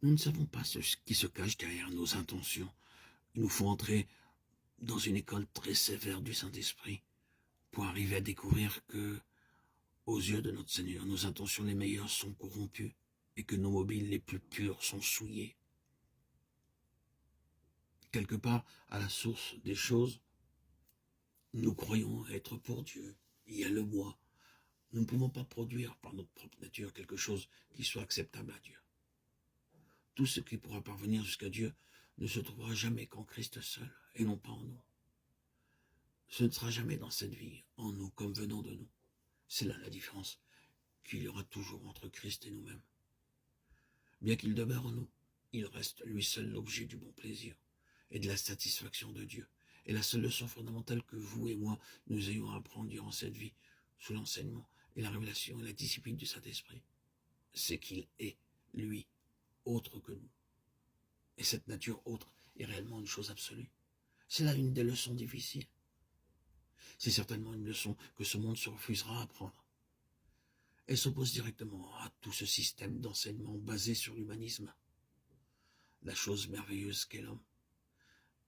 Nous ne savons pas ce qui se cache derrière nos intentions. Il nous faut entrer dans une école très sévère du Saint-Esprit pour arriver à découvrir que, aux yeux de notre Seigneur, nos intentions les meilleures sont corrompues et que nos mobiles les plus purs sont souillés. Quelque part, à la source des choses, nous croyons être pour Dieu. Il y a le moi. Nous ne pouvons pas produire par notre propre nature quelque chose qui soit acceptable à Dieu. Tout ce qui pourra parvenir jusqu'à Dieu ne se trouvera jamais qu'en Christ seul et non pas en nous. Ce ne sera jamais dans cette vie, en nous comme venant de nous. C'est là la différence qu'il y aura toujours entre Christ et nous-mêmes. Bien qu'il demeure en nous, il reste lui seul l'objet du bon plaisir et de la satisfaction de Dieu. Et la seule leçon fondamentale que vous et moi nous ayons à apprendre durant cette vie, sous l'enseignement et la révélation et la discipline du Saint-Esprit, c'est qu'il est, lui, autre que nous. Et cette nature autre est réellement une chose absolue. C'est là une des leçons difficiles. C'est certainement une leçon que ce monde se refusera à apprendre. Elle s'oppose directement à tout ce système d'enseignement basé sur l'humanisme, la chose merveilleuse qu'est l'homme,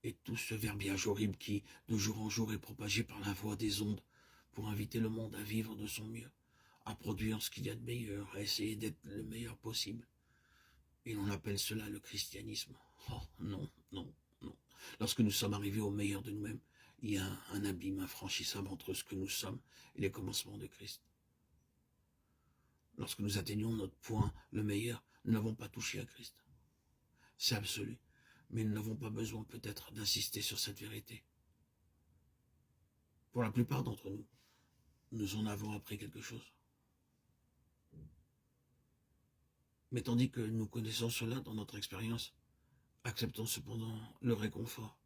et tout ce verbiage horrible qui, de jour en jour, est propagé par la voix des ondes pour inviter le monde à vivre de son mieux, à produire ce qu'il y a de meilleur, à essayer d'être le meilleur possible. Et l'on appelle cela le christianisme. Oh non, non, non. Lorsque nous sommes arrivés au meilleur de nous-mêmes, il y a un abîme infranchissable entre ce que nous sommes et les commencements de Christ. Lorsque nous atteignons notre point, le meilleur, nous n'avons pas touché à Christ. C'est absolu, mais nous n'avons pas besoin peut-être d'insister sur cette vérité. Pour la plupart d'entre nous, nous en avons appris quelque chose. Mais tandis que nous connaissons cela dans notre expérience, acceptons cependant le réconfort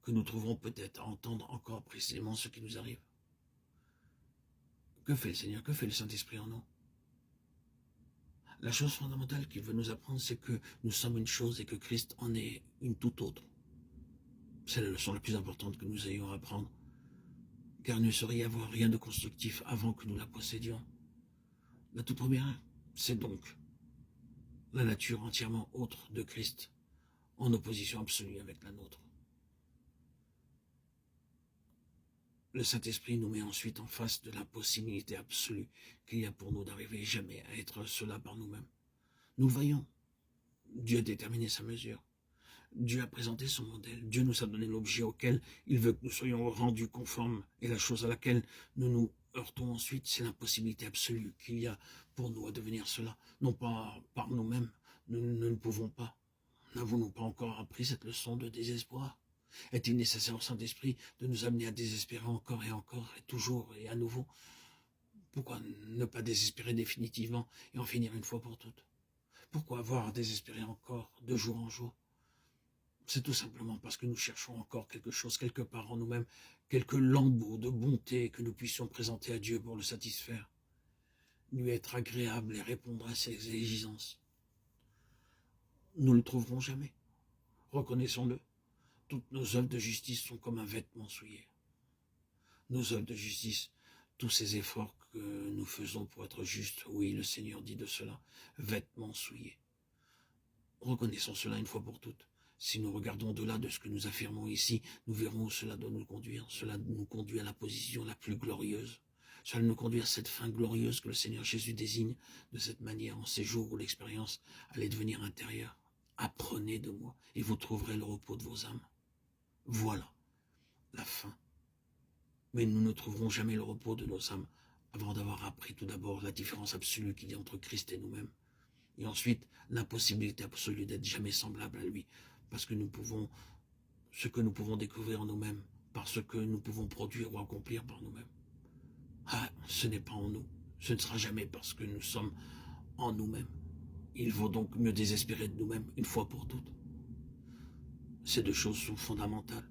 que nous trouverons peut-être à entendre encore précisément ce qui nous arrive. Que fait le Seigneur? Que fait le Saint-Esprit en nous? La chose fondamentale qu'il veut nous apprendre, c'est que nous sommes une chose et que Christ en est une toute autre. C'est la leçon la plus importante que nous ayons à apprendre, car il ne saurait y avoir rien de constructif avant que nous la possédions. La toute première, c'est donc la nature entièrement autre de Christ, en opposition absolue avec la nôtre. Le Saint-Esprit nous met ensuite en face de l'impossibilité absolue qu'il y a pour nous d'arriver jamais à être cela par nous-mêmes. Nous le voyons. Dieu a déterminé sa mesure. Dieu a présenté son modèle. Dieu nous a donné l'objet auquel il veut que nous soyons rendus conformes. Et la chose à laquelle nous nous heurtons ensuite, c'est l'impossibilité absolue qu'il y a pour nous à devenir cela. Non pas par nous-mêmes. Nous ne pouvons pas. N'avons-nous pas encore appris cette leçon de désespoir? Est-il nécessaire au Saint-Esprit de nous amener à désespérer encore, et toujours et à nouveau? Pourquoi ne pas désespérer définitivement et en finir une fois pour toutes? Pourquoi avoir à désespérer encore de jour en jour? C'est tout simplement parce que nous cherchons encore quelque chose, quelque part en nous-mêmes, quelques lambeaux de bonté que nous puissions présenter à Dieu pour le satisfaire, lui être agréable et répondre à ses exigences. Nous ne le trouverons jamais. Reconnaissons-le. Toutes nos œuvres de justice sont comme un vêtement souillé. Nos œuvres de justice, tous ces efforts que nous faisons pour être justes, oui, le Seigneur dit de cela, vêtements souillés. Reconnaissons cela une fois pour toutes. Si nous regardons au-delà de ce que nous affirmons ici, nous verrons où cela doit nous conduire. Cela nous conduit à la position la plus glorieuse. Cela nous conduit à cette fin glorieuse que le Seigneur Jésus désigne de cette manière en ces jours où l'expérience allait devenir intérieure. Apprenez de moi et vous trouverez le repos de vos âmes. Voilà la fin. Mais nous ne trouverons jamais le repos de nos âmes avant d'avoir appris tout d'abord la différence absolue qu'il y a entre Christ et nous-mêmes. Et ensuite, l'impossibilité absolue d'être jamais semblable à lui. Parce que nous pouvons, ce que nous pouvons découvrir en nous-mêmes, par ce que nous pouvons produire ou accomplir par nous-mêmes. Ah, ce n'est pas en nous. Ce ne sera jamais parce que nous sommes en nous-mêmes. Il vaut donc mieux désespérer de nous-mêmes une fois pour toutes. Ces deux choses sont fondamentales.